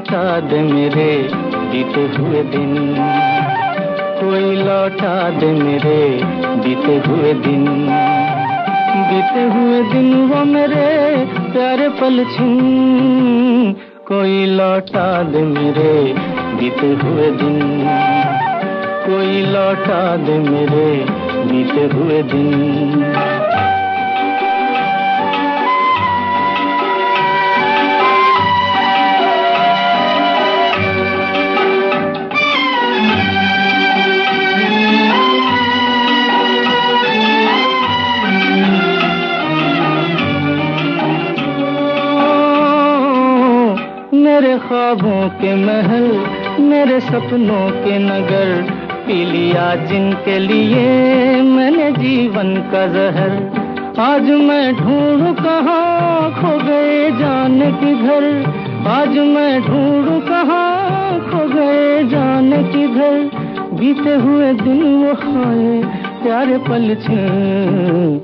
लौटा दे मेरे बीते हुए दिन, कोई लौटा दे मेरे बीते हुए दिन। बीते हुए दिन वो मेरे प्यारे पल छिन, कोई लौटा दे मेरे बीते हुए दिन, कोई लौटा दे मेरे बीते हुए दिन। मेरे ख्वाबों के महल, मेरे सपनों के नगर, पी लिया जिनके लिए मैंने जीवन का जहर। आज मैं ढूंढूं कहाँ खो गए जाने किधर, आज मैं ढूंढूं कहाँ खो गए जाने किधर। बीते हुए दिन वो खाए प्यारे पल छिन,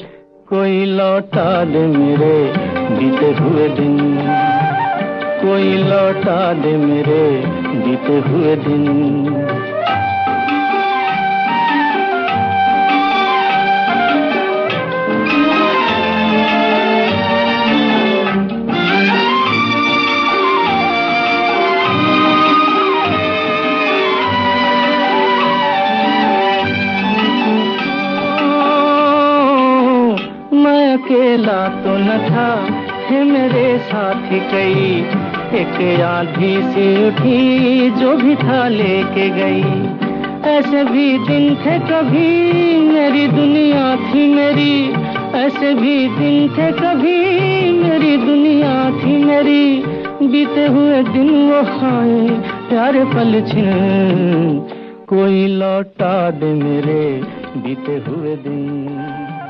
कोई लौटा दे मेरे बीते हुए दिन, कोई लौटा दे मेरे बीते हुए दिन। मैं अकेला तो न था, है मेरे साथी कई, एक आंधी सी उठी जो भी था लेके गई। ऐसे भी दिन थे कभी मेरी दुनिया थी मेरी, ऐसे भी दिन थे कभी मेरी दुनिया थी मेरी। बीते हुए दिन वो खाए प्यारे पल छिन, कोई लौटा दे मेरे बीते हुए दिन।